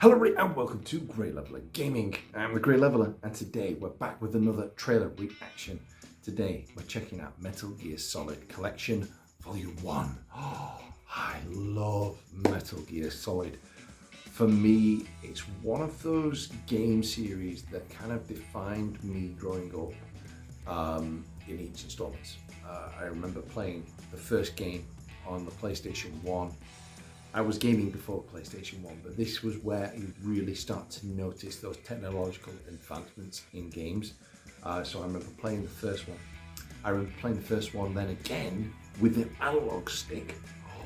Hello everybody and welcome to Grey Leveler Gaming. I'm the Grey Leveler and today we're back with another trailer reaction. Today we're checking out Metal Gear Solid Collection Volume 1. Oh, I love Metal Gear Solid. For me, it's one of those game series that kind of defined me growing up in each installment. I remember playing the first game on the PlayStation 1. I was gaming before PlayStation 1, but this was where you really start to notice those technological advancements in games. So I remember playing the first one. I remember playing the first one then again with an analog stick.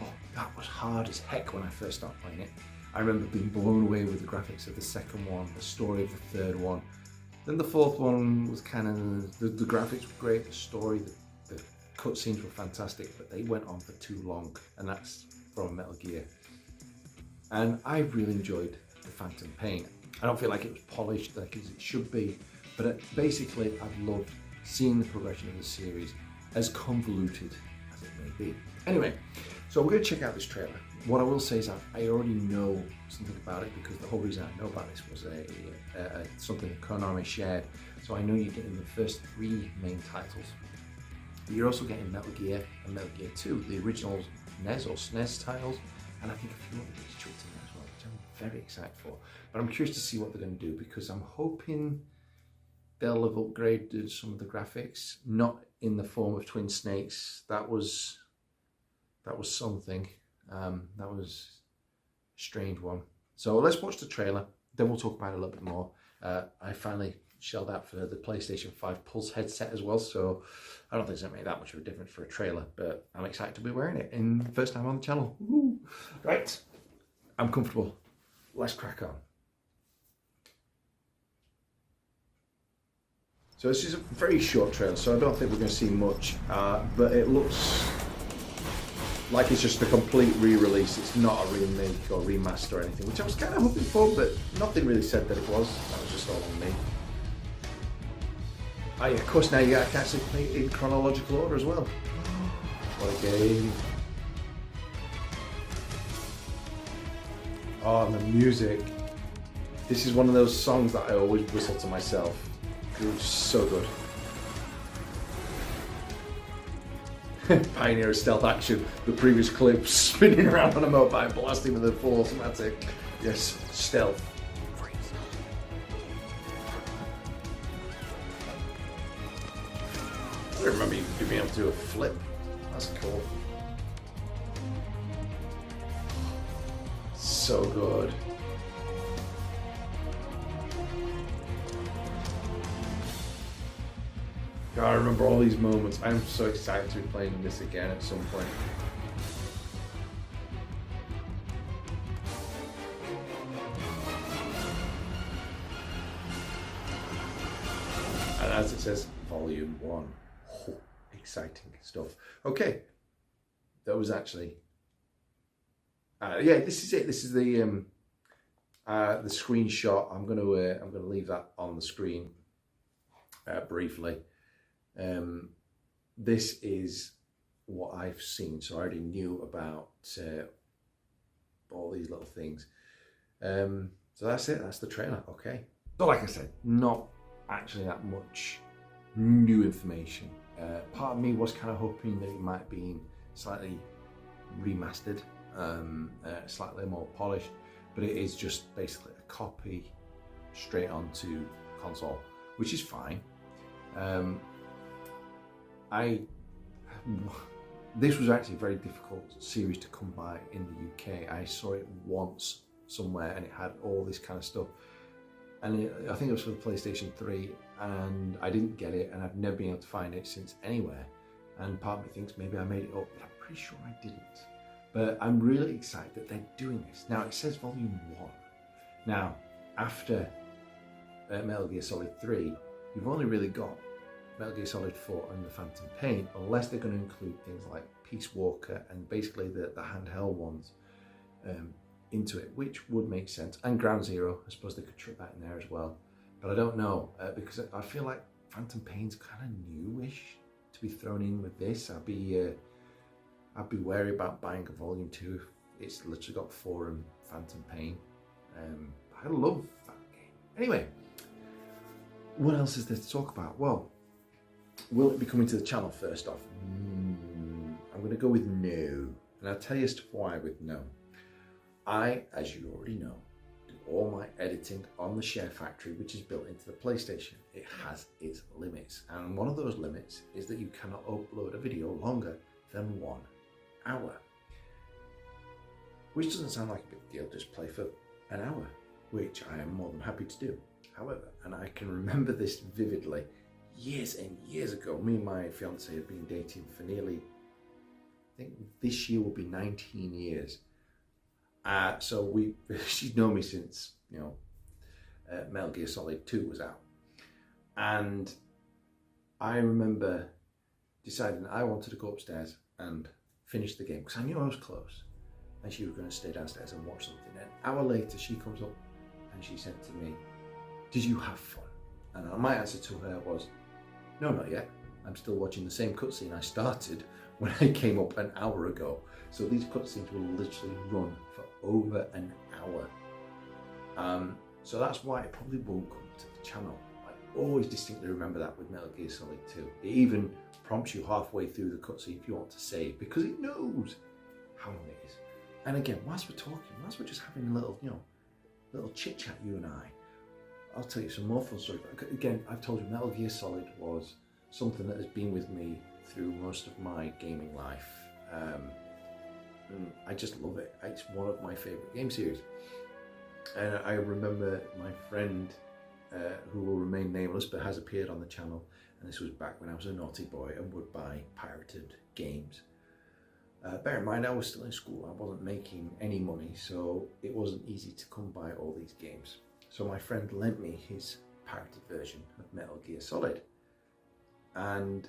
Oh, that was hard as heck when I first started playing it. I remember being blown away with the graphics of the second one, the story of the third one. Then the fourth one was kind of, the graphics were great, the story, the cutscenes were fantastic, but they went on for too long, and that's from Metal Gear. And I really enjoyed the Phantom Pain. I don't feel like it was polished like it should be, but basically I've loved seeing the progression of the series, as convoluted as it may be. Anyway, so we're going to check out this trailer. What I will say is I already know something about it because the whole reason I know about this was something that Konami shared. So I know you're getting the first three main titles. But you're also getting Metal Gear and Metal Gear 2, the original NES or SNES titles. And I think a few other bits chucked in there as well, which I'm very excited for. But I'm curious to see what they're going to do because I'm hoping they'll have upgraded some of the graphics, not in the form of Twin Snakes. That was something. That was a strange one. So let's watch the trailer, then we'll talk about it a little bit more. I finally shelled out for the PlayStation 5 Pulse headset as well, so I don't think it's going to make that much of a difference for a trailer, but I'm excited to be wearing it in the first time on the channel. Woo. Right, I'm comfortable. Let's crack on. So this is a very short trailer, so I don't think we're going to see much, but it looks like it's just a complete re-release. It's not a remake or remaster or anything, which I was kind of hoping for, but nothing really said that it was. That was just all on me. Oh yeah, of course now you can actually play it in chronological order as well. What a game. Oh, and the music. This is one of those songs that I always whistle to myself. It was so good. Pioneer of stealth action. The previous clip, spinning around on a motorbike, blasting with a full automatic. Yes, stealth. I don't remember you being able to do a flip. That's cool. So good. God, I remember all these moments. I'm so excited to be playing this again at some point. And as it says, Volume 1. Oh, exciting stuff. Okay, that was actually. Yeah, this is it. This is the screenshot. I'm gonna leave that on the screen briefly. This is what I've seen, so I already knew about all these little things. So that's it. That's the trailer. Okay. So like I said, not actually that much new information. Part of me was kind of hoping that it might be slightly remastered, slightly more polished, but it is just basically a copy straight onto console, which is fine. This was actually a very difficult series to come by in the UK. I saw it once somewhere and it had all this kind of stuff. And I think it was for the PlayStation 3 and I didn't get it and I've never been able to find it since anywhere. And part of me thinks maybe I made it up, but I'm pretty sure I didn't. But I'm really excited that they're doing this. Now it says Volume 1. Now, after Metal Gear Solid 3, you've only really got Metal Gear Solid 4 and the Phantom Pain, unless they're going to include things like Peace Walker and basically the handheld ones into it, which would make sense. And Ground Zero, I suppose they could chuck that in there as well. But I don't know, because I feel like Phantom Pain's kind of newish to be thrown in with this. I'd be wary about buying a Volume 2 if it's literally got 4 and Phantom Pain. I love that game. Anyway, what else is there to talk about? Well, will it be coming to the channel first off? I'm going to go with no. And I'll tell you as to why with no. I, as you already know, do all my editing on the Share Factory, which is built into the PlayStation. It has its limits. And one of those limits is that you cannot upload a video longer than 1 hour. Which doesn't sound like a big deal, just play for an hour, which I am more than happy to do. However, and I can remember this vividly, years and years ago, me and my fiance had been dating for nearly, I think this year will be 19 years. So she's known me since, Metal Gear Solid 2 was out. And I remember deciding I wanted to go upstairs and finish the game because I knew I was close. And she was going to stay downstairs and watch something. An hour later, she comes up and she said to me, "Did you have fun?" And my answer to her was, "No, not yet. I'm still watching the same cutscene I started when I came up an hour ago." So these cutscenes will literally run for over an hour. So that's why it probably won't come to the channel. I always distinctly remember that with Metal Gear Solid 2. It even prompts you halfway through the cutscene if you want to save, because it knows how long it is. And again, whilst we're talking, whilst we're just having a little, little chit chat, you and I'll tell you some more fun stories. Again, I've told you Metal Gear Solid was something that has been with me through most of my gaming life. And I just love it. It's one of my favourite game series. And I remember my friend, who will remain nameless but has appeared on the channel, and this was back when I was a naughty boy and would buy pirated games. Bear in mind, I was still in school. I wasn't making any money, so it wasn't easy to come by all these games. So my friend lent me his pirated version of Metal Gear Solid. And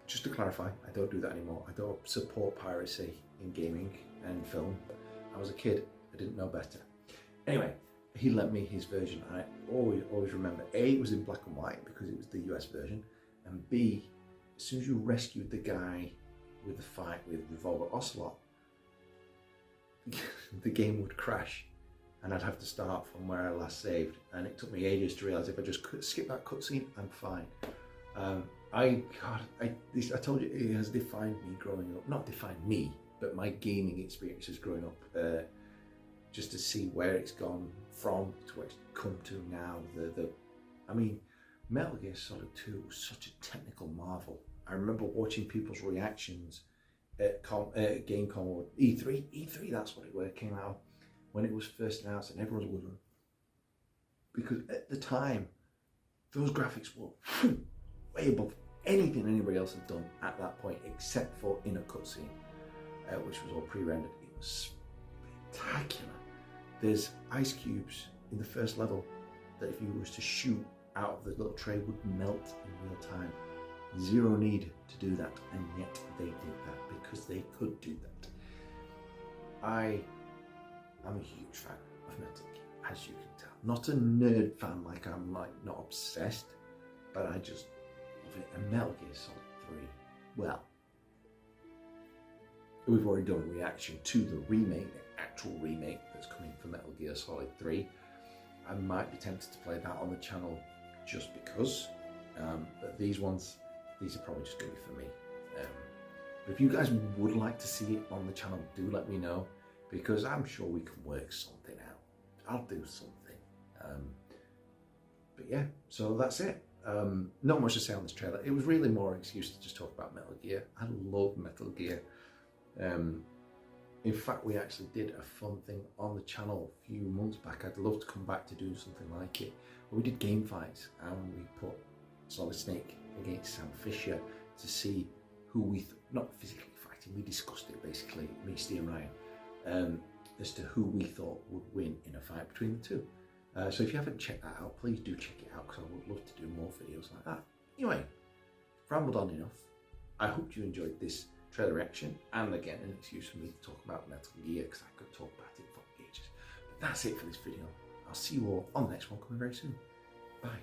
just to clarify, I don't do that anymore. I don't support piracy in gaming and film. I was a kid, I didn't know better. Anyway, he lent me his version. I always remember, A, it was in black and white because it was the US version, and B, as soon as you rescued the guy with the fight with Revolver Ocelot, the game would crash and I'd have to start from where I last saved, and it took me ages to realise if I just skip that cutscene, I'm fine. I told you, it has defined me growing up. Not defined me, but my gaming experiences growing up. Just to see where it's gone from to where it's come to now. I mean, Metal Gear Solid 2 was such a technical marvel. I remember watching people's reactions at GameCom or E3, that's what it came out when it was first announced, and everyone was, because at the time, those graphics were way above anything anybody else had done at that point, except for in a cutscene, which was all pre-rendered. It was spectacular. There's ice cubes in the first level that if you was to shoot out of the little tray would melt in real time. Zero need to do that, and yet they did that because they could do that. I'm a huge fan of Metal Gear, as you can tell. Not a nerd fan, I'm not obsessed, but I just love it. And Metal Gear Solid 3, well, we've already done a reaction to the remake, the actual remake that's coming for Metal Gear Solid 3. I might be tempted to play that on the channel just because, but these are probably just going to be for me. But if you guys would like to see it on the channel, do let me know, because I'm sure we can work something out. I'll do something. But yeah, so that's it. Not much to say on this trailer. It was really more an excuse to just talk about Metal Gear. I love Metal Gear. In fact, we actually did a fun thing on the channel a few months back. I'd love to come back to do something like it. We did game fights, and we put Solid Snake against Sam Fisher to see who we, not physically fighting, we discussed it basically, me, Steve and Ryan, as to who we thought would win in a fight between the two. So if you haven't checked that out, please do check it out, because I would love to do more videos like that. Anyway, rambled on enough. I hope you enjoyed this trailer reaction, and again, an excuse for me to talk about Metal Gear, because I could talk about it for ages. But that's it for this video. I'll see you all on the next one coming very soon. Bye.